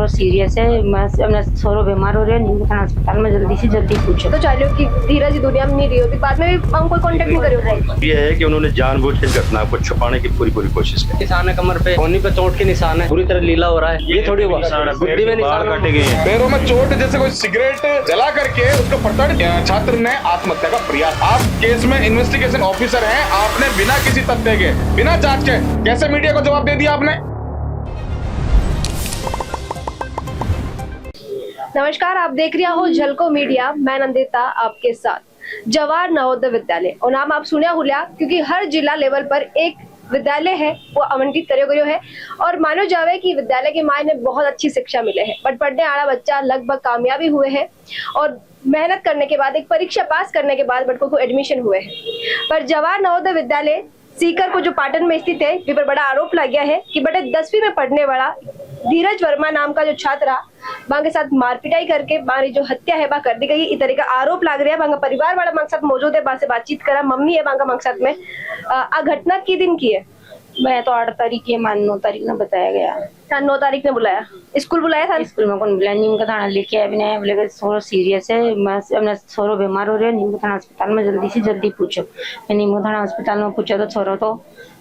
थोड़ा सीरियस है, मैं थोड़ा बीमार हो रहे हैं, थाना अस्पताल में जल्दी पूछो। तो चाहे कि धीरज दुनिया में नहीं रही होगी, बाद में भी हम कोई कांटेक्ट नहीं करेंगे। ये है कि उन्होंने जानबूझ के घटना को छुपाने की पूरी कोशिश की। किसान है, कमर पे होनी पे चोट के निशान है, पूरी तरह लीला हो रहा है। ये थोड़ी बुद्धि में निशान काटे गए हैं, पैरों में चोट, जैसे कोई सिगरेट जला करके उसको पड़ता छात्र ने आत्महत्या का प्रयास। आप केस में इन्वेस्टिगेशन ऑफिसर हैं, आपने बिना किसी तथ्य के, बिना जांच के कैसे मीडिया को जवाब दे दिया आपने? नमस्कार, आप देख रहे हो झलको मीडिया, मैं नंदिता आपके साथ। जवाहर नवोदय विद्यालय और नाम आप सुनिया हुलिया, क्योंकि हर जिला लेवल पर एक विद्यालय है वो आवंटित करो गयो है और मानो जावे कि विद्यालय के मायने बहुत अच्छी शिक्षा मिले है। बट पढ़ने वाला बच्चा लगभग कामयाबी हुए हैं और मेहनत करने के बाद, एक परीक्षा पास करने के बाद बच्चों को एडमिशन हुए हैं। पर जवाहर नवोदय विद्यालय सीकर को जो पाटन में स्थित है, इस पर बड़ा आरोप लग गया है कि बेटे 10वीं में पढ़ने वाला धीरज वर्मा नाम का जो छात्र वहां के साथ मारपिटाई करके बारी जो हत्या है वह कर दी गई। इस तरह का आरोप लग रहा है। वहां परिवार वाला मकसद मौजूद है, वहां से बातचीत करा, मम्मी है वहां का मकसद में। आ घटना की दिन की है? मैं तो 8 तारीख की 9 तारीख ने बताया गया। 9 तारीख ने बुलाया, स्कूल बुलाया था? स्कूल में कौन बुलाया, नीम का थाना लेके आए, बिना बोले थोड़ा सीरियस है, मैं थोड़ा बीमार हो रहे हैं, नीम का थाना अस्पताल में जल्दी पूछो। मैं नीम का थाना अस्पताल में पूछा तो छोरा तो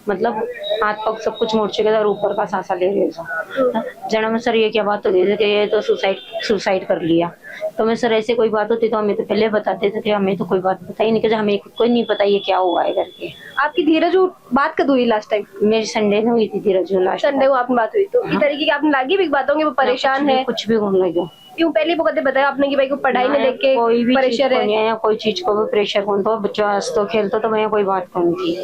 मतलब हाथ पग सब कुछ मोड़ चुके थे और ऊपर का सांसा ले रहे थे। जना में सर ये क्या बात हो गई थी, ये तो सुसाइड कर लिया। तो मैं सर ऐसे कोई बात होती तो हमें तो पहले बताते थे, हमें तो कोई बात बताई नहीं, कि हमें कोई नहीं पता ये क्या हुआ है करके। आपकी धीरज बात कब हुई लास्ट टाइम? मेरी संडे में हुई थी धीरज, लास्ट संडे को आपने बात हुई तो इस तरीके की आपने लागी भी बात होंगी, वो परेशान है कुछ भी घूम लगे क्यों? पहले वो कदे बताया आपने कि भाई को पढ़ाई में लेके कोई भी प्रेशर है या कोई चीज को भी प्रेशर कौन तो बच्चा हंसतो खेलतो तो मैं कोई बात कौन थी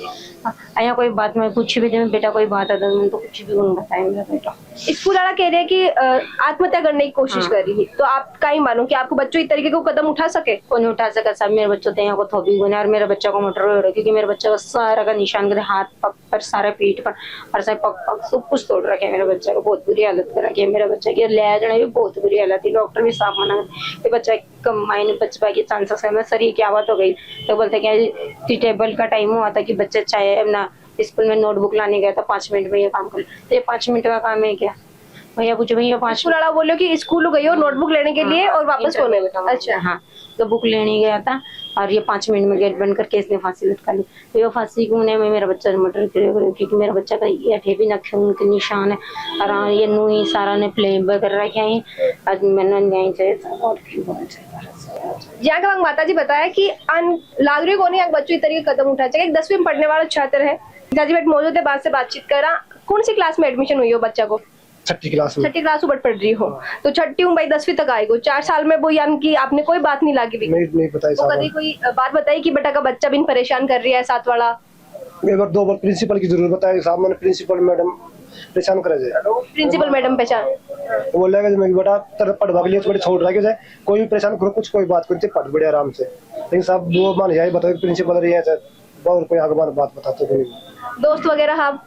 या कोई बात में कुछ भी दे बेटा कोई बात है तो कुछ भी कौन बताए मेरा बेटा। स्कूल वाला कह रहे हैं कि आत्महत्या करने की कोशिश कर रही है, तो आप का ही मानो कि आपको बच्चों इस तरीके को कदम उठा सके? कौन उठा सका? सब मेरे बच्चों थे यहाँ को थोपी गुने और मेरे बच्चा को मोटर हो रहा है, क्योंकि मेरे बच्चा को सारा का निशान करे, हाथ पग पर, सारे पीठ पर और सारे पग सब कुछ तोड़ रखे है। मेरे बच्चा को बहुत बुरी हालत कर रखी है। मेरे बच्चे की ले जाने भी बहुत बुरी हालत थी, डॉक्टर भी साफ मना कि बच्चा कम मायने बचपा की चांसेस है। मैं सर ये क्या बात हो गई? तो बोलते क्या टेबल का टाइम हुआ था कि बच्चे चाहे अपना स्कूल में नोटबुक लाने गया था, 5 मिनट में ये काम कर, तो ये 5 मिनट का काम है क्या? भैया पूछो भैया 5 मिनट बोलो कि स्कूल गई हो नोटबुक लेने के लिए और वापस होने। अच्छा हाँ, तो बुक लेने गया था और ये 5 मिनट में गेट बंद करके इसने फांसी लटका ली। तो ये फांसी होने में मेरा बच्चा मर्डर करे, क्योंकि मेरा बच्चा का ये भी नखून के निशान है और ये नूही सारा ने प्ले कर रखे हैं। आज मैंने न्याय चाहिए और यहाँ का माता जी बताया कि नागरिक होने बच्चों इस तरीके कदम उठा चाहिए। 10वीं में पढ़ने वाला छात्र है, जाजी बेट मौजूद है, बात से बातचीत करा। कौन सी क्लास में एडमिशन हुई हो बच्चा को? 6ठी क्लास में। 6ठी क्लास ऊपर पढ़ रही हो तो 6ठी भाई 10वीं तक आएगो 4 साल में, वो यानी कि आपने कोई बात नहीं लागी? नहीं बताई वो कभी कोई बात बताई कि बेटा का बच्चा बिन परेशान कर रही है साथ वाला? एक बार 2 बार प्रिंसिपल की जरूरत बताई साहब, मैंने प्रिंसिपल मैडम परेशान करे जाए। प्रिंसिपल मैडम पहचान बोल रहा है बेटा तेरा पढ़ भाग लिया, थोड़ी छोड़ रहा है, कोई भी परेशान करो कुछ कोई बात करते पढ़ बड़े आराम से। लेकिन साहब वो मान जाए बताओ प्रिंसिपल रही है बहुत कोई आगे बात बताते कोई। दोस्त वगैरह आप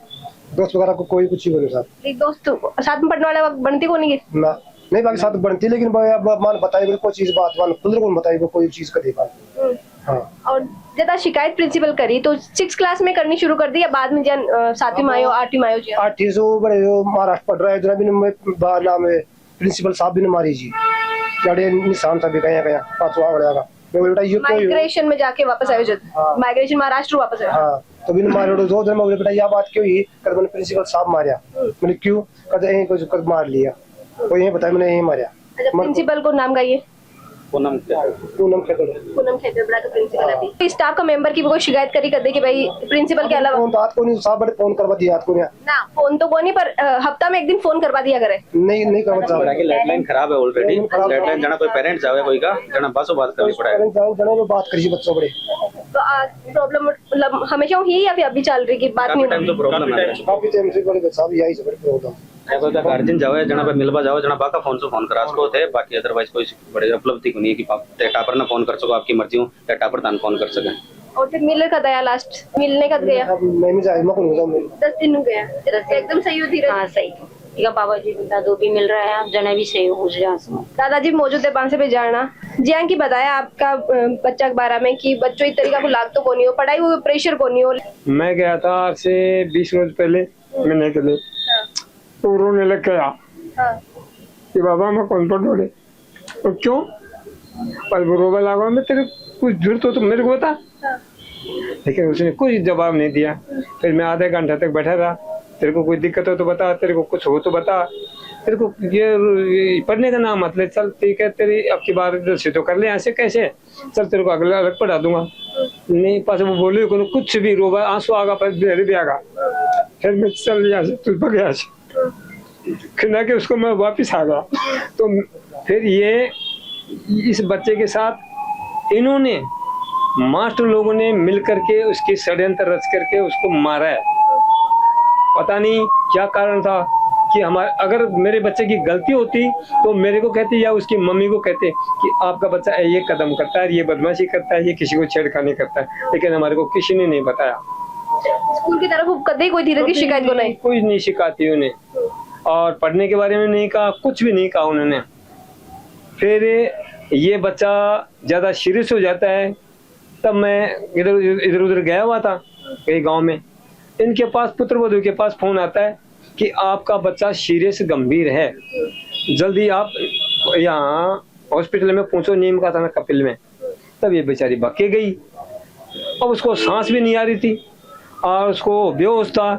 दोस्त वगैरह को कोई कुछ ही बोले साहब। एक दोस्त साथ में पढ़ने वाला बनती को नहीं ना नहीं बाकी साथ बनती, लेकिन मान बताई कोई चीज बात मान खुद को बताई वो कोई चीज करी बात। हाँ। और ज्यादा शिकायत प्रिंसिपल करी तो 6 क्लास में करनी शुरू कर दी या बाद में जन 7वीं में आयो 8वीं में आयो जी? 8वीं से बड़े जो महाराष्ट्र पढ़ रहा है जरा भी नाम है प्रिंसिपल साहब भी ने मारी जी, जड़े निशान था भी गया 5वां बढ़ेगा बेटा ये कोई माइग्रेशन में जाके वापस आयो जब माइग्रेशन महाराष्ट्र वापस आयो। हां तो बिन मारे 2 दिन में बोले बेटा ये बात क्यों हुई? कर मैंने प्रिंसिपल साहब मारा। मैंने क्यों? कहते यही कुछ कर मार लिया, कोई यही बताया मैंने यही मारा। अच्छा प्रिंसिपल को नाम गाइए? पूनम खेतर बड़ा का प्रिंसिपल है अभी। स्टाफ का मेंबर की कोई शिकायत करी कर दे कि भाई प्रिंसिपल के अलावा? फोन तो हाथ को नहीं साहब, बड़े फोन करवा दिया हाथ को ना, फोन तो को नहीं पर हफ्ता में 1 दिन फोन करवा दिया करे। नहीं करवा साहब, बड़ा की लाइन खराब है ऑलरेडी। लाइन जना कोई पेरेंट्स जावे कोई का जना बासो बात करनी पड़े, जना वो बात करी बच्चों बड़े। तो प्रॉब्लम मतलब हमेशा ही या फिर अभी चल रही की बात नहीं? टाइम तो प्रॉब्लम है काफी टाइम से बड़े साहब यही से बड़े प्रॉब्लम कोई का गार्जियन जावे जना पे मिलवा जाओ जना बाका फोन से फोन करा सको थे, बाकी अदरवाइज कोई बड़े उपलब्धि को नहीं है कि टापर ना फोन कर सको, आपकी मर्जी हो या टापर तान फोन कर सके। और फिर मिलने का दया लास्ट मिलने का गया मैं जाए मैं कौन जाऊं 10 दिन गया एकदम सही हो धीरे। हाँ सही ठीक है, बाबा जी दादू भी मिल रहा है, जना भी सही हो जाए। दादाजी मौजूद है पांसे पे जाना जियां की बताया आपका बच्चा के बारे में कि बच्चों इस तरीका को लाग तो को नहीं हो, पढ़ाई हुई प्रेशर को नहीं हो। मैं गया था आज से 20 रोज पहले मिलने के लिए, तो रोने लग गया। कि बाबा मैं कौन पर ढोले, तो क्यों पर वो रोबा लगा, मैं तेरे कुछ जरूरत हो तो मेरे को बता। लेकिन उसने कुछ जवाब नहीं दिया। फिर मैं आधे घंटे तक बैठा रहा, तेरे को कोई दिक्कत हो तो बता, तेरे को कुछ हो तो बता, तेरे को ये पढ़ने का नाम मत ले, चल ठीक है तेरी अब की बार से तो कर ले, ऐसे कैसे, चल तेरे को अगला अलग पढ़ा दूंगा। नहीं पास वो बोले कुछ भी रोबा, आंसू आगा पर भी आगा। फिर मैं चल यहाँ से तुझ गया खिला के उसको मैं वापिस आ गया। तो फिर ये इस बच्चे के साथ इन्होंने मास्टर लोगों ने मिल करके उसकी षड्यंत्र रच करके उसको मारा है। पता नहीं क्या कारण था कि हमारे, अगर मेरे बच्चे की गलती होती तो मेरे को कहते या उसकी मम्मी को कहते कि आपका बच्चा ये कदम करता है, ये बदमाशी करता है, ये किसी को छेड़खानी करता है, लेकिन हमारे को किसी ने नहीं बताया। स्कूल की तरफ कभी कोई धीरज की शिकायत को नहीं, कोई नहीं शिकायत हुई उन्हें, और पढ़ने के बारे में नहीं कहा, कुछ भी नहीं कहा उन्होंने। फिर ये बच्चा ज्यादा सीरियस हो जाता है, तब मैं इधर उधर गया हुआ था कहीं गांव में, इनके पास पुत्रवधू के पास फोन आता है कि आपका बच्चा सीरियस गंभीर है, जल्दी आप यहाँ हॉस्पिटल में पहुंचो, नीम का थाना कपिल में। तब ये बेचारी भाग के गई। अब उसको सांस भी नहीं आ रही थी और उसको बेहोश था।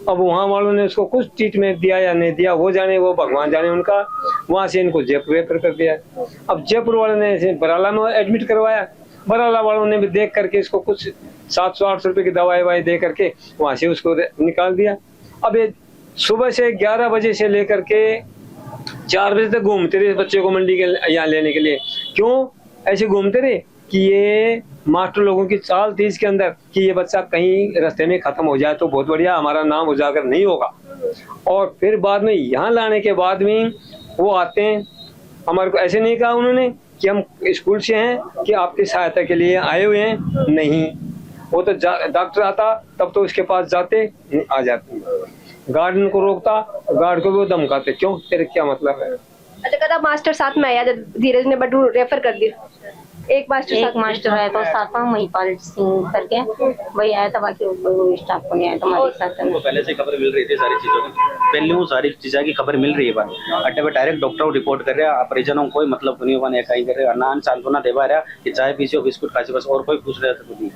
अब वहाँ वालों ने उसको कुछ ट्रीटमेंट दिया या नहीं दिया, वो जाने, वो भगवान जाने उनका। वहाँ से इनको जयपुर रेफर कर दिया। अब जयपुर वालों ने इसे बराला में एडमिट करवाया। बराला वालों ने भी देख करके इसको कुछ 700-800 रुपए की दवाई दे करके वहाँ से उसको निकाल दिया। अब ये सुबह से 11 बजे से लेकर के 4 बजे तक घूमते रहे बच्चे को मंडी के यहाँ लेने के लिए। क्यों ऐसे घूमते रहे कि ये मास्टर लोगों की चाल थी इसके अंदर कि ये बच्चा कहीं रास्ते में खत्म हो जाए तो बहुत बढ़िया, हमारा नाम उजागर नहीं होगा। और फिर बाद में यहाँ लाने के बाद में वो आते हैं, हमारे को ऐसे नहीं कहा उन्होंने कि हम स्कूल से हैं कि आपकी सहायता के लिए आए हुए हैं, नहीं। वो तो डॉक्टर आता तब तो उसके पास जाते, आ जाते, गार्डन को रोकता, गार्ड को भी वो धमकाते, क्यों तेरे क्या मतलब है। अच्छा कहता मास्टर साथ में आया जब धीरज ने बट रेफर कर दिया। एक मास्टर आया था साथ में, महिपाल सिंह करके वही आया था, बाकी कोई स्टाफ को नहीं आया था हमारे साथ में। पहले से खबर मिल रही थी सारी चीजों की, पहले वो सारी चीज़ों की खबर मिल रही है बात अट्टे पे डायरेक्ट डॉक्टर को रिपोर्ट कर रहा है, परिजनों को कोई मतलब नहीं हुआ, कहीं कर रहे नान सांत्वना देवा रहा कि चाय पीछे बिस्कुट खासी, बस और कोई पूछ रहा था कुछ नहीं।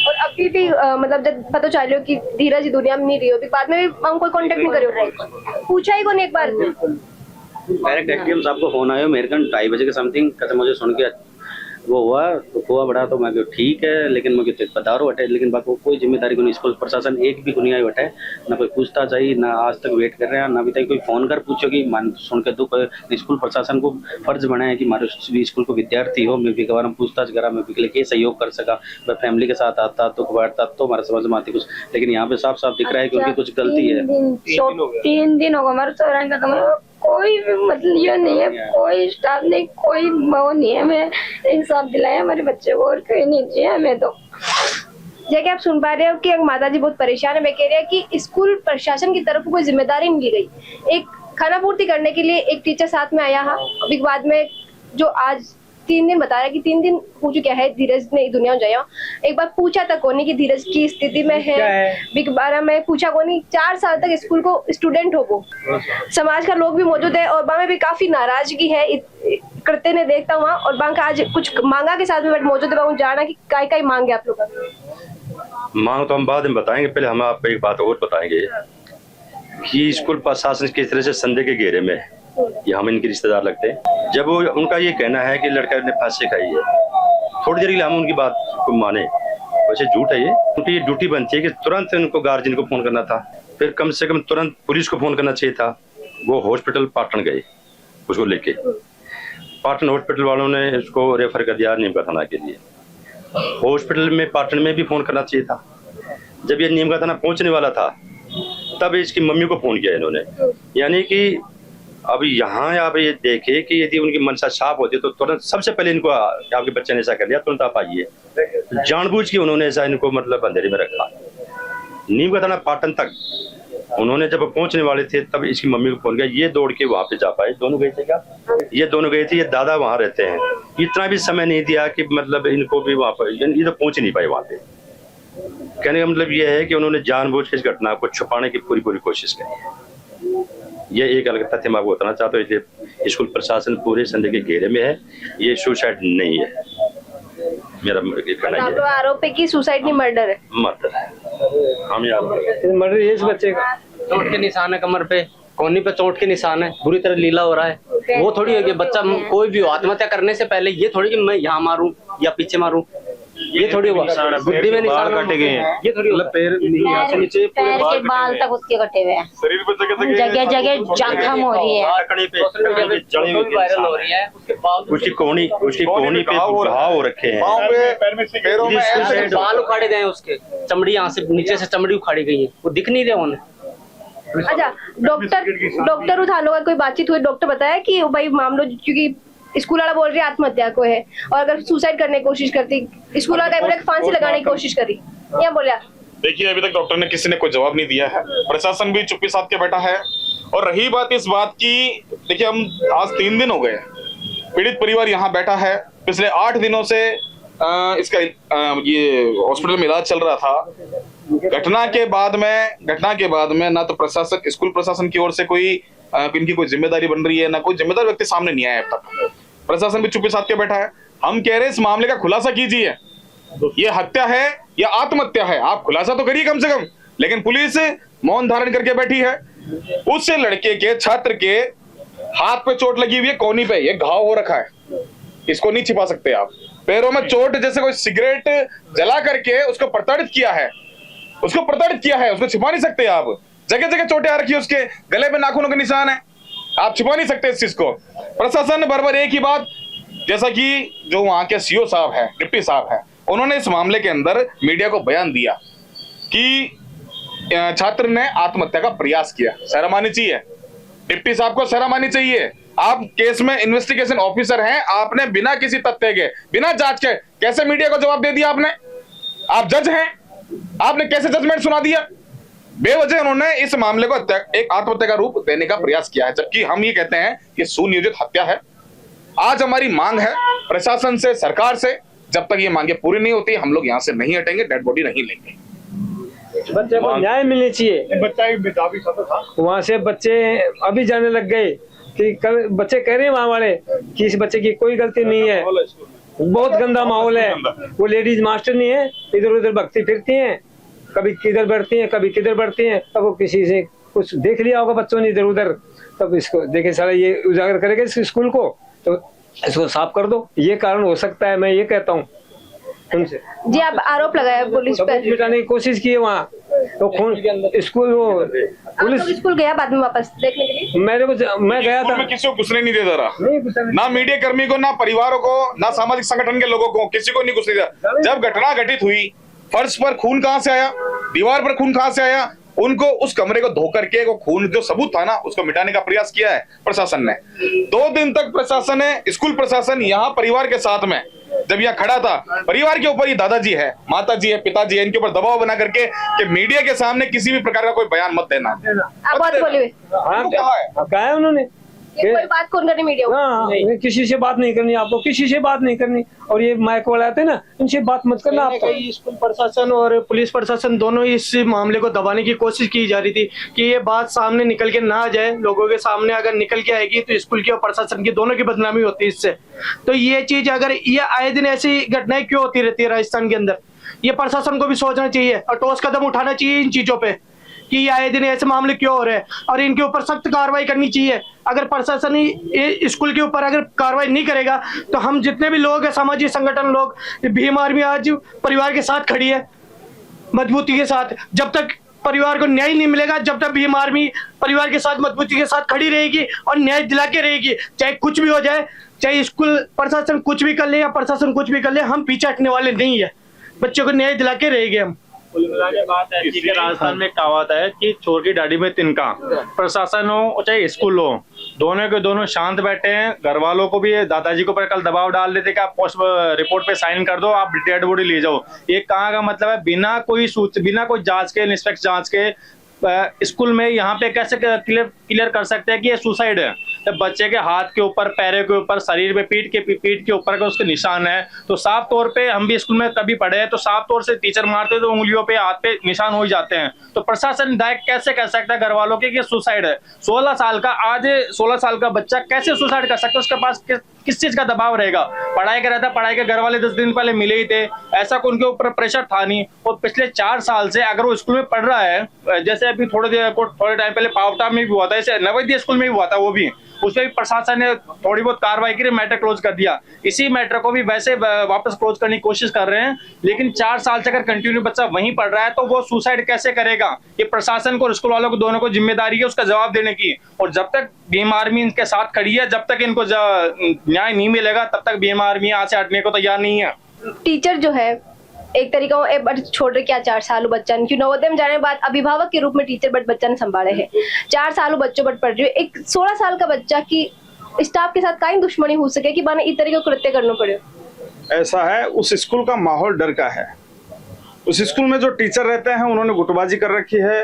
और अभी भी मतलब जब पता चलो कि धीरज दुनिया में नहीं रही होगी, बाद में भी हम कोई कांटेक्ट नहीं करे, पूछा ही को नहीं एक बार। डायरेक्ट एसडीएम साहब को फोन आया मेरे घंटे 2:30 बजे के समथिंग, कहते मुझे सुन के वो हुआ बड़ा, तो मैं ठीक है, लेकिन मैं बता रहा हूँ लेकिन बाकी कोई जिम्मेदारी को नहीं, स्कूल प्रशासन एक भी को नहीं आई बैठे, ना कोई पूछता चाहिए, ना आज तक वेट कर रहे हैं, ना अभी तक कोई फोन कर पूछो कि मान सुन के दुख। स्कूल प्रशासन को फर्ज बना है कि हमारे स्कूल को विद्यार्थी हो, मैं भी बार पूछताछ करा, मैं भी के सहयोग कर सका, मैं फैमिली के साथ आता तो बैठता तो हमारे समझ में आती कुछ, लेकिन यहाँ पे साफ साफ दिख रहा है कि उनकी कुछ गलती है। 3 दिन होगा हमारे चौराहे का, तो कोई भी मतलब ये नहीं है, कोई स्टाफ नहीं, कोई वो नहीं है। मैं इंसाफ दिलाया हमारे बच्चे को, और कोई नहीं चाहिए हमें। तो जैसे कि आप सुन पा रहे हो कि माता जी बहुत परेशान है। मैं कह रही है कि स्कूल प्रशासन की तरफ कोई जिम्मेदारी नहीं ली गई। एक खाना पूर्ति करने के लिए एक टीचर साथ में आया है, अभी बाद में जो आज 3 दिन बताया कि 3 दिन हो चुका है धीरज ने दुनिया में जाया। एक बार पूछा तक कोनी कि धीरज की स्थिति में है, बिग बारा में पूछा कोनी। 4 साल तक स्कूल को स्टूडेंट हो, वो समाज का लोग भी मौजूद है और वहाँ में भी काफी नाराजगी है करते ने देखता हुआ। और वहाँ का आज कुछ मांगा के साथ में मौजूद है, जाना की काय मांगे आप लोग। मांग तो हम बाद में बताएंगे, पहले हम आपको एक बात और बताएंगे कि स्कूल प्रशासन किस तरह से संदेह के घेरे में है, ये हम इनके रिश्तेदार लगते हैं। जब वो उनका ये कहना है कि लड़का ने फांसी खाई है, थोड़ी देर के लिए हम उनकी बात को माने, वैसे झूठ है ये। उनकी ये ड्यूटी बनती है कि तुरंत उनको गार्जियन को फोन करना था, फिर कम से कम तुरंत पुलिस को फोन करना चाहिए था। वो हॉस्पिटल पाटन गए उसको लेके, पाटन हॉस्पिटल वालों ने उसको रेफर कर दिया नीम का थाना के लिए। हॉस्पिटल में पाटन में भी फोन करना चाहिए था। जब ये नीम का थाना पहुंचने वाला था तब इसकी मम्मी को फोन किया इन्होंने। यानी कि अब यहाँ आप ये देखे कि यदि उनकी मनसा साफ होती तो तुरंत सबसे पहले इनको आपके बच्चे ने ऐसा कर लिया, तुरंत आप आइए। जानबूझ के उन्होंने ऐसा इनको मतलब अंधेरे में रखा। नीम का थाना पाटन तक उन्होंने जब पहुंचने वाले थे तब इसकी मम्मी को फोन किया, ये दौड़ के वहां पे जा पाए। दोनों गए थे क्या? ये दोनों गए थे, ये दादा वहां रहते हैं। इतना भी समय नहीं दिया कि मतलब इनको भी वहां पर, ये तो पहुंच नहीं पाए वहां पे। कहने का मतलब ये है कि उन्होंने जानबूझ के इस घटना को छुपाने की पूरी कोशिश करी है। ये एक अलग तथ्य मैं आपको बताना चाहता हूँ। स्कूल प्रशासन पूरे संदेह के घेरे में है, ये सुसाइड नहीं है। मेरा कहना आप ये लोग आरोप है कि सुसाइड नहीं मर्डर है। मर्डर है। हम यहाँ मर्डर ये इस बच्चे का चोट के निशान है, कमर पे कोहनी पे चोट के निशान है, बुरी तरह लीला हो रहा है। वो थोड़ी है कि बच्चा कोई भी हो आत्महत्या करने से पहले ये थोड़ी कि मैं यहाँ मारूं या पीछे मारूं, ये थोड़ी हुआ। बुद्धि में निशान काटे गए हैं, ये थोड़ी पैर के बाल तक उसके कटे हुए हैं, शरीर पे जगह जगह जख्म हो रही है। वायरल हो रही है, उसके बाल उसकी कोहनी पे घाव हो रखे हैं। पैरों में ऐसे बाल उखाड़े गए हैं, उसके चमड़ी यहाँ से नीचे से चमड़ी उखाड़ी गई है, वो दिख नहीं रहा उन्हें। अच्छा, डॉक्टर उठालो का कोई बातचीत हुई? डॉक्टर बताया कि भाई मामलो, क्योंकि स्कूल वाला बोल रही है आत्महत्या को है, और अगर सुसाइड करने की कोशिश करती, स्कूल वाला बोला फांसी लगाने की कोशिश करी, या बोला? देखिए, अभी तक डॉक्टर ने किसी ने कोई जवाब नहीं दिया है, प्रशासन भी चुप्पी साध के बैठा है। और रही बात इस बात की, देखिए हम आज 3 दिन हो गए, पीड़ित परिवार यहाँ बैठा है। पिछले 8 दिनों से इसका ये हॉस्पिटल में इलाज चल रहा था। घटना के बाद में ना तो प्रशासन, स्कूल प्रशासन की ओर से कोई इनकी कोई जिम्मेदारी बन रही है, ना कोई जिम्मेदार व्यक्ति सामने नहीं आया अब तक। प्रशासन भी चुप्पी साध के बैठा है। हम कह रहे हैं इस मामले का खुलासा कीजिए, ये हत्या है या आत्महत्या है, आप खुलासा तो करिए कम से कम। लेकिन पुलिस मौन धारण करके बैठी है। उस लड़के के, छात्र के हाथ पे चोट लगी हुई है, कोहनी पे ये घाव हो रखा है, इसको नहीं छिपा सकते आप। पैरों में चोट, जैसे कोई सिगरेट जला करके उसको प्रताड़ित किया है, उसको छिपा नहीं सकते आप। जगह जगह चोटें आ रखी है, उसके गले में नाखूनों के निशान है, आप छिपा नहीं सकते इस चीज को। प्रशासन बराबर एक ही बात, जैसा कि जो वहां के सीओ साहब है, डिप्टी साहब है, उन्होंने इस मामले के अंदर मीडिया को बयान दिया कि छात्र ने आत्महत्या का प्रयास किया। शर्म आनी चाहिए, डिप्टी साहब को शर्म आनी चाहिए। आप केस में इन्वेस्टिगेशन ऑफिसर हैं, आपने बिना किसी तथ्य के, बिना जांच के कैसे मीडिया को जवाब दे दिया आपने? आप जज हैं, आपने कैसे जजमेंट सुना दिया? बेवजह उन्होंने इस मामले को एक आत्महत्या का रूप देने का प्रयास किया है, जबकि हम ये कहते हैं कि सुनियोजित हत्या है। आज हमारी मांग है प्रशासन से, सरकार से, जब तक ये मांगे पूरी नहीं होती हम लोग यहाँ से नहीं हटेंगे, डेड बॉडी नहीं लेंगे। बच्चे को न्याय मिलना चाहिए। वहाँ से बच्चे अभी जाने लग गए कि बच्चे कह रहे हैं वहाँ वाले कि इस बच्चे की कोई गलती नहीं है, बहुत गंदा माहौल है। वो लेडीज मास्टर नहीं है, इधर उधर भक्ति फिरती हैं, कभी किधर बढ़ती हैं, कभी किधर बढ़ती हैं। तब वो किसी से कुछ देख लिया होगा बच्चों ने इधर उधर, तब इसको देखे सारा ये उजागर करेगा इस स्कूल को, तो इसको साफ कर दो। ये कारण हो सकता है, मैं ये कहता हूँ उनसे। जी, आप आरोप लगाया पुलिस पर, मिटाने की कोशिश की है वहाँ, तो स्कूल वो पुलिस स्कूल गया बाद में वापस देखने के लिए? मैं गया था, मैं किसी को घुसने नहीं दे रहा, ना मीडिया कर्मी को, ना परिवारों को, ना सामाजिक संगठन के लोगों को, किसी को नहीं घुसने दिया। जब घटना घटित हुई, फर्श पर खून कहाँ से आया, दीवार पर खून कहाँ से आया, उनको उस कमरे को धो करके वो खून जो सबूत था ना, उसको मिटाने का प्रयास किया है प्रशासन ने। 2 दिन तक प्रशासन ने, स्कूल प्रशासन यहाँ परिवार के साथ में जब यहाँ खड़ा था, परिवार के ऊपर ये दादाजी है, माताजी है, पिताजी है, इनके ऊपर दबाव बना करके कि मीडिया के सामने किसी भी प्रकार का कोई बयान मत देना। आप बात बोले हुए कहा है उन्होंने, कोई बात कौन करनी मीडिया? हाँ, किसी से बात नहीं करनी आपको, किसी से बात नहीं करनी। और ये माइक वाले आते हैं ना, इनसे बात मत करना आपको। स्कूल प्रशासन और पुलिस प्रशासन दोनों इस मामले को दबाने की कोशिश की जा रही थी कि ये बात सामने निकल के ना आ जाए, लोगों के सामने अगर निकल के आएगी तो स्कूल की और प्रशासन की दोनों की बदनामी होती है इससे। तो ये चीज, अगर ये आए दिन ऐसी घटनाएं क्यों होती रहती है राजस्थान के अंदर, ये प्रशासन को भी सोचना चाहिए और ठोस कदम उठाना चाहिए इन चीजों पे कि ये आए दिन ऐसे मामले क्यों हो रहे हैं, और इनके ऊपर सख्त कार्रवाई करनी चाहिए। अगर प्रशासन ही स्कूल के ऊपर अगर कार्रवाई नहीं करेगा तो हम जितने भी लोग हैं, सामाजिक संगठन लोग, भीम आर्मी आज परिवार के साथ खड़ी है मजबूती के साथ। जब तक परिवार को न्याय नहीं मिलेगा, जब तक भीम आर्मी परिवार के साथ मजबूती के साथ खड़ी रहेगी और न्याय दिला के रहेगी, चाहे कुछ भी हो जाए, चाहे स्कूल प्रशासन कुछ भी कर ले या प्रशासन कुछ भी कर ले, हम पीछे हटने वाले नहीं है। बच्चों को न्याय दिला के रहेंगे हम। कुल मिला के बात ऐसी कि राजस्थान में कहावत है कि चोर की दाढ़ी में तिनका। प्रशासन हो चाहे स्कूल हो, दोनों के दोनों शांत बैठे हैं। घर वालों को भी दादाजी को पर कल दबाव डाल देते कि आप पोस्ट रिपोर्ट पे साइन कर दो, आप डेड बॉडी ले जाओ। ये कहाँ का मतलब है, बिना कोई जांच के, निष्पक्ष जांच के स्कूल में यहाँ पे कैसे क्लियर कर सकते हैं कि ये सुसाइड है। जब बच्चे के हाथ के ऊपर, पैरों के ऊपर, शरीर पे, पीठ के ऊपर का उसके निशान है, तो साफ तौर पे हम भी स्कूल में कभी पढ़े हैं, तो साफ तौर से टीचर मारते तो उंगलियों पे, हाथ पे निशान हो ही जाते हैं। तो प्रशासन दायित्व कैसे कर सकता है घर वालों के कि सुसाइड है? 16 साल का, आज 16 साल का बच्चा कैसे सुसाइड कर सकता है? उसके पास किस चीज का दबाव रहेगा? पढ़ाई का रहता, पढ़ाई के घर वाले 10 दिन पहले मिले ही थे, ऐसा कोई उनके ऊपर प्रेशर था नहीं। और पिछले 4 साल से अगर वो स्कूल में पढ़ रहा है, जैसे अभी थोड़े टाइम पहले पावटा में भी हुआ था, जैसे नवोदय स्कूल में भी हुआ था, वो भी उसमें भी प्रशासन ने थोड़ी बहुत कार्रवाई की, मैटर क्लोज कर दिया। इसी मैटर को भी वैसे वापस क्लोज करने की कोशिश कर रहे हैं, लेकिन 4 साल से अगर कंटिन्यू बच्चा वहीं पढ़ रहा है तो वो सुसाइड कैसे करेगा? ये प्रशासन को और स्कूल वालों को दोनों को जिम्मेदारी है उसका जवाब देने की। और जब तक भीम आर्मी इनके साथ खड़ी है, जब तक इनको न्याय नहीं मिलेगा, तब तक भीम आर्मी यहाँ से हटने को तैयार नहीं है। टीचर जो है एक तरीका छोड़ रहे क्या 4 साल बच्चा ने, क्यों नवोदय में जाने के बाद अभिभावक के रूप में टीचर बच्चा ने संभाले है, 4 साल बच्चों बट पढ़ रही है। एक 16 साल का बच्चा की स्टाफ के साथ कहीं दुश्मनी हो सके कि माने इस तरह के कृत्य करना पड़े? ऐसा है, उस स्कूल का माहौल डर का है। उस स्कूल में जो टीचर रहते हैं उन्होंने गुटबाजी कर रखी है,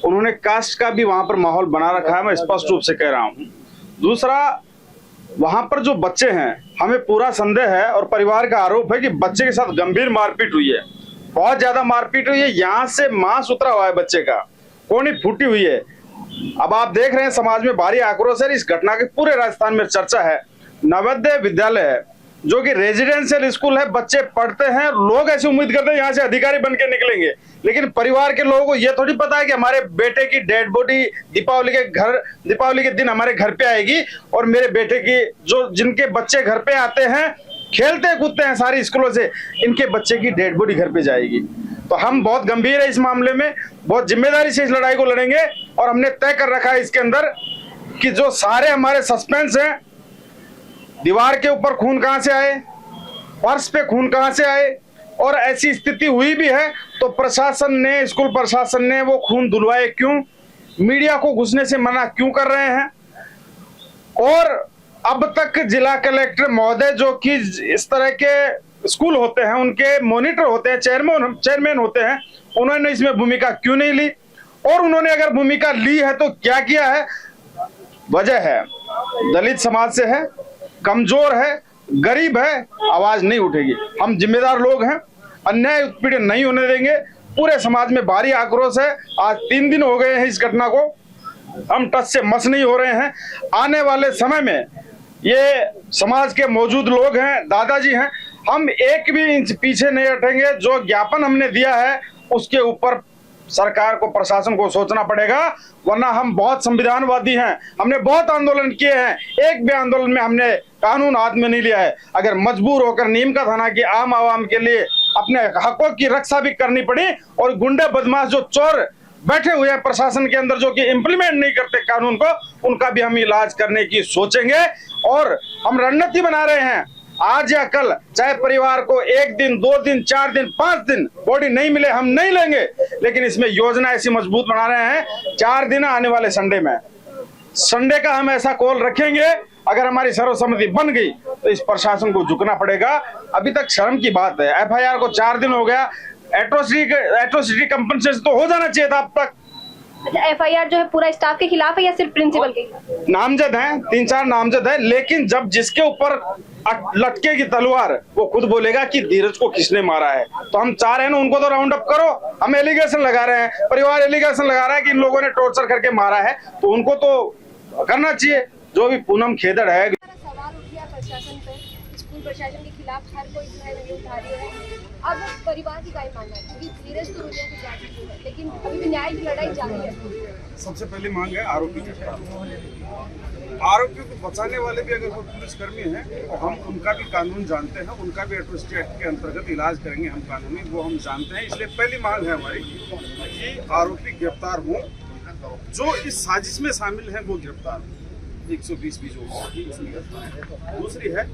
उन्होंने कास्ट का भी वहां पर माहौल बना रखा है, मैं स्पष्ट रूप से कह रहा हूँ। दूसरा, वहां पर जो बच्चे हैं, हमें पूरा संदेह है और परिवार का आरोप है कि बच्चे के साथ गंभीर मारपीट हुई है, बहुत ज्यादा मारपीट हुई है। यहाँ से मांस उतरा हुआ है बच्चे का, कोहनी फूटी हुई है। अब आप देख रहे हैं समाज में भारी आक्रोश है। इस घटना की पूरे राजस्थान में चर्चा है। नवोदय विद्यालय है जो कि रेजिडेंशियल स्कूल है, बच्चे पढ़ते हैं, लोग ऐसी उम्मीद करते हैं यहाँ से अधिकारी बन के निकलेंगे, लेकिन परिवार के लोगों को यह थोड़ी पता है कि हमारे बेटे की डेड बॉडी दीपावली के दिन हमारे घर पे आएगी और मेरे बेटे की जिनके बच्चे घर पे आते हैं, खेलते कूदते हैं सारी स्कूलों से, इनके बच्चे की डेड बॉडी घर पे जाएगी। तो हम बहुत गंभीर है इस मामले में, बहुत जिम्मेदारी से इस लड़ाई को लड़ेंगे और हमने तय कर रखा है इसके अंदर कि जो सारे हमारे सस्पेंस हैं, दीवार के ऊपर खून कहां से आए, फर्श पे खून कहां से आए, और ऐसी स्थिति हुई भी है तो प्रशासन ने, स्कूल प्रशासन ने वो खून धुलवाए क्यों, मीडिया को घुसने से मना क्यों कर रहे हैं। और अब तक जिला कलेक्टर महोदय जो कि इस तरह के स्कूल होते हैं उनके मॉनिटर होते हैं, चेयरमैन होते हैं, उन्होंने इसमें भूमिका क्यों नहीं ली, और उन्होंने अगर भूमिका ली है तो क्या किया है? वजह है दलित समाज से है, कमजोर है, गरीब है, आवाज नहीं उठेगी। हम जिम्मेदार लोग हैं, अन्याय उत्पीड़न नहीं होने देंगे। पूरे समाज में भारी आक्रोश है। आज 3 दिन हो गए हैं इस घटना को, हम टस से मस नहीं हो रहे हैं। आने वाले समय में ये समाज के मौजूद लोग हैं, दादाजी हैं, हम एक भी इंच पीछे नहीं हटेंगे। जो ज्ञापन हमने दिया है उसके ऊपर सरकार को, प्रशासन को सोचना पड़ेगा, वरना हम बहुत संविधानवादी हैं, हमने बहुत आंदोलन किए हैं, एक भी आंदोलन में हमने कानून हाथ में नहीं लिया है। अगर मजबूर होकर नीम का थाना की आम आवाम के लिए अपने हकों की रक्षा भी करनी पड़ी, और गुंडे बदमाश जो चोर बैठे हुए हैं प्रशासन के अंदर जो कि इम्प्लीमेंट नहीं करते कानून को, उनका भी हम इलाज करने की सोचेंगे। और हम रणनीति बना रहे हैं, आज या कल, चाहे परिवार को 1 दिन, 2 दिन, 4 दिन, 5 दिन बॉडी नहीं मिले, हम नहीं लेंगे, लेकिन इसमें योजना ऐसी मजबूत बना रहे हैं। 4 दिन आने वाले संडे में, संडे का हम ऐसा कॉल रखेंगे, अगर हमारी सर्वसम्मति बन गई तो इस प्रशासन को झुकना पड़ेगा। अभी तक शर्म की बात है, FIR को 4 दिन हो गया, एट्रोसिटी कंपनसेशन तो हो जाना चाहिए था अब तक। अच्छा, FIR जो है पूरा स्टाफ के खिलाफ है या सिर्फ प्रिंसिपल के? नामजद हैं, 3-4 नामजद है, लेकिन जब जिसके ऊपर लटकेगी तलवार वो खुद बोलेगा कि धीरज को किसने मारा है। तो हम चाह रहे हैं ना, उनको तो राउंड अप करो। हम एलिगेशन लगा रहे हैं, परिवार एलिगेशन लगा रहा है कि इन लोगों ने टॉर्चर करके मारा है, तो उनको तो करना चाहिए। जो भी पूनम खेदड़ है, सवाल उठ गया प्रशासन पे, स्कूल प्रशासन के खिलाफ हर कोई जो है नहीं उठा रही है। अब परिवार की काय मांग है, क्योंकि धीरज तो रुपया की जाती है, लेकिन अभी भी न्याय की लड़ाई जारी है। सबसे पहली मांग है आरोपी आरोपियों को बचाने वाले भी अगर कोई पुलिसकर्मी हैं तो हम उनका भी कानून जानते हैं, उनका भी एट्रोसिटी एक्ट के अंतर्गत इलाज करेंगे हम कानूनी, वो हम जानते हैं। इसलिए पहली मांग है हमारी कि आरोपी गिरफ्तार हों, जो इस साजिश में शामिल हैं वो गिरफ्तार हों, 120 भी जो। दूसरी है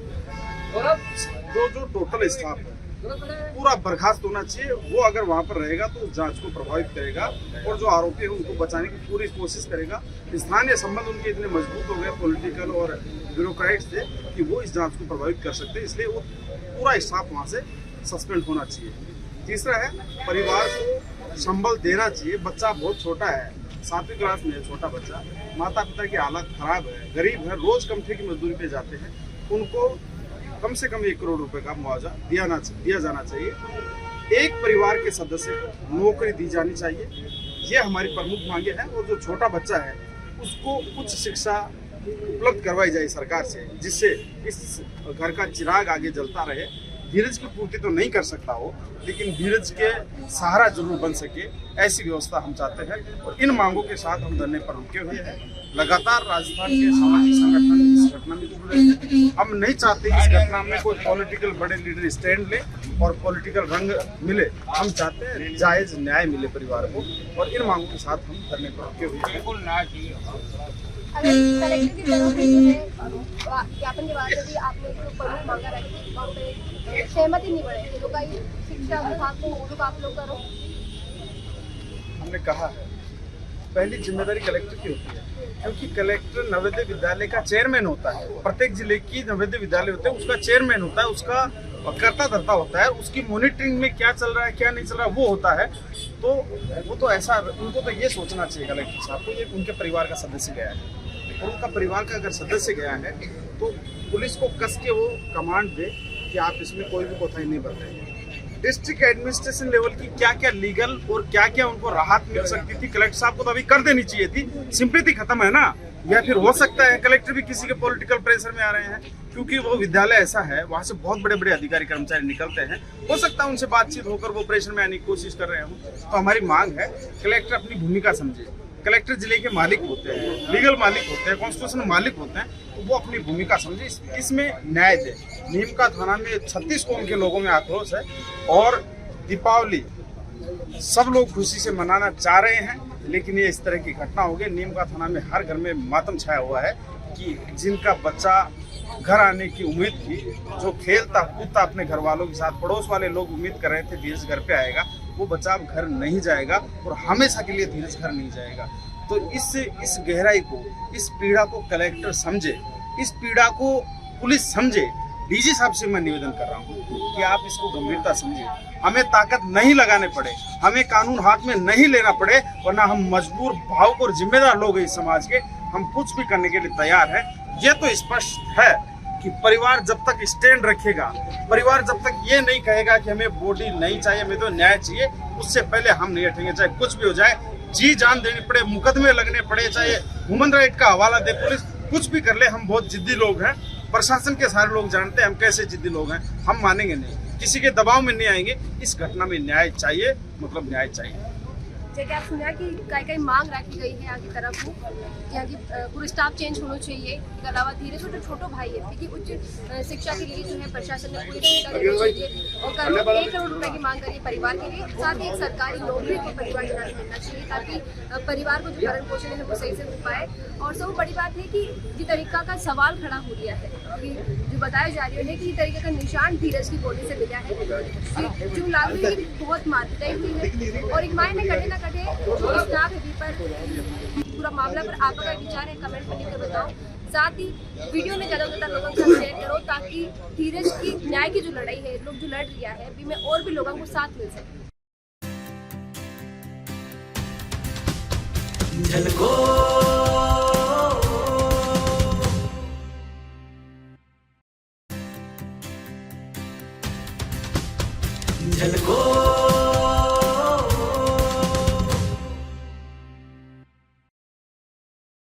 जो टोटल स्टाफ है पूरा बर्खास्त होना चाहिए, वो अगर वहाँ पर रहेगा तो जांच को प्रभावित करेगा, और जो आरोपी है उनको बचाने की पूरी कोशिश करेगा। स्थानीय संबंध उनके इतने मजबूत हो गए पॉलिटिकल और ब्यूरोक्रेट्स से कि वो इस जांच को प्रभावित कर सकते हैं, इसलिए वो पूरा स्टाफ वहाँ से सस्पेंड होना चाहिए। तीसरा है परिवार को संबल देना चाहिए, बच्चा बहुत छोटा है, 7वीं क्लास में है छोटा बच्चा, माता पिता की हालत खराब है, गरीब है, रोज कमठे की मजदूरी पे जाते हैं, उनको कम से कम 1 करोड़ रुपए का मुआवजा दिया जाना चाहिए। एक परिवार के सदस्य को नौकरी दी जानी चाहिए, ये हमारी प्रमुख मांगे हैं। और जो छोटा बच्चा है उसको उच्च शिक्षा उपलब्ध करवाई जाए सरकार से, जिससे इस घर का चिराग आगे जलता रहे। धीरज की पूर्ति तो नहीं कर सकता हो, लेकिन धीरज के सहारा जरूर बन सके, ऐसी व्यवस्था हम चाहते हैं। और इन मांगों के साथ हम धरने पर रुके हुए हैं। लगातार राजस्थान के सामाजिक संगठन इस घटना में जुड़ रहे हैं। हम नहीं चाहते इस घटना में कोई पॉलिटिकल बड़े लीडर स्टैंड ले और पॉलिटिकल रंग मिले। हम चाहते हैं जायज न्याय मिले परिवार को, और इन मांगों के साथ हम धरने पर रुके हुए हैं। अगर कलेक्टर की तरफ से जो है ज्ञापन के बाद भी आपने जो प्रमुख मांगा रखी और पे सहमति नहीं बढ़े, ये लोग का शिक्षा विभाग को वो लोग आप लोग करो। हमने कहा है पहली जिम्मेदारी कलेक्टर की होती है, क्योंकि कलेक्टर नवोदय विद्यालय का चेयरमैन होता है। प्रत्येक जिले की नवोदय विद्यालय होते हैं, उसका चेयरमैन होता है, उसका कर्ता धर्ता होता है, उसकी मॉनिटरिंग में क्या चल रहा है क्या नहीं चल रहा है वो होता है। तो वो तो ऐसा, उनको तो ये सोचना चाहिए कलेक्टर साहब को, ये उनके परिवार का सदस्य गया है और उनका परिवार का अगर सदस्य गया है तो पुलिस को कस के वो कमांड दे कि आप इसमें कोई भी कोताही नहीं बरतेंगे। डिस्ट्रिक्ट एडमिनिस्ट्रेशन लेवल की क्या क्या लीगल और क्या क्या उनको राहत मिल सकती थी कलेक्टर साहब को तो अभी कर देनी चाहिए थी। सिंपैथी खत्म है ना, या फिर हो सकता है कलेक्टर भी किसी के पॉलिटिकल प्रेशर में आ रहे हैं, क्योंकि वो विद्यालय ऐसा है, वहाँ से बहुत बड़े बड़े अधिकारी कर्मचारी निकलते हैं, हो सकता है उनसे बातचीत होकर वो प्रेशर में आने की कोशिश कर रहे हो। तो हमारी मांग है कलेक्टर अपनी भूमिका समझे। कलेक्टर जिले के मालिक होते हैं, लीगल मालिक होते हैं, कॉन्स्टिट्यूशनल मालिक होते हैं, तो वो अपनी भूमिका समझे, इसमें न्याय दे। नीमका थाना में 36 कौम के लोगों में आक्रोश है और दीपावली सब लोग खुशी से मनाना चाह रहे हैं, लेकिन ये इस तरह की घटना हो गई। नीमका थाना में हर घर में मातम छाया हुआ है कि जिनका बच्चा घर आने की उम्मीद थी, जो खेलता कूदता अपने घर वालों के साथ, पड़ोस वाले लोग उम्मीद कर रहे थे धीरज घर पे आएगा, वो बच्चा अब घर नहीं जाएगा और हमेशा के लिए धीरज घर नहीं जाएगा। तो इस गहराई को, इस पीड़ा को कलेक्टर समझे, इस पीड़ा को पुलिस समझे। डीजी साहब से मैं निवेदन कर रहा हूँ कि आप इसको गंभीरता समझिए। हमें ताकत नहीं लगाने पड़े, हमें कानून हाथ में नहीं लेना पड़े, वरना हम मजबूर, भावुक और जिम्मेदार लोग हैं इस समाज के, हम कुछ भी करने के लिए तैयार हैं। ये तो स्पष्ट है कि परिवार जब तक स्टैंड रखेगा, परिवार जब तक ये नहीं कहेगा कि हमें बॉडी नहीं चाहिए, हमें तो न्याय चाहिए, उससे पहले हम नहीं हटेंगे। चाहे कुछ भी हो जाए, जी जान देनी पड़े, मुकदमे लगने पड़े, चाहे ह्यूमन राइट का हवाला दे पुलिस, कुछ भी कर ले। हम बहुत जिद्दी लोग हैं, प्रशासन के सारे लोग जानते हैं हम कैसे जिद्दी लोग हैं। हम मानेंगे नहीं, किसी के दबाव में नहीं आएंगे। इस घटना में न्याय चाहिए, मतलब न्याय चाहिए। जैसे आप सुना कि कई मांग रखी गई है यहाँ की तरफ को, यहाँ की पूरी स्टाफ चेंज होना चाहिए। इसके अलावा धीरे छोटे छोटो भाई है, क्योंकि उच्च शिक्षा के लिए जो है प्रशासन ने पूरी शिक्षा देनी चाहिए और करीब 1 करोड़ रुपए की मांग करी परिवार के लिए। साथ ही एक सरकारी नौकरी को परिवार जन मिलना चाहिए, ताकि परिवार को जो भरण पोषण है वो सही से हो पाए। और सब बड़ी बात है कि जिस तरीका का सवाल खड़ा हो गया है कि जो बताया जा रही है कि इस तरीके का निशान धीरज की बॉडी से मिला है, जो लागू है बहुत मान्यता हुई है। और एक मायने कटे ना कटे जो स्टाफ है पर पूरा मामला पर आपका विचार है, कमेंट में लिख कर बताओ। साथ ही वीडियो में ज़्यादा से ज़्यादा लोगों के साथ शेयर करो, ताकि धीरज की न्याय की जो लड़ाई है, लोग जो लड़ रहा है, अभी में और भी लोगों को साथ मिल सके। झलको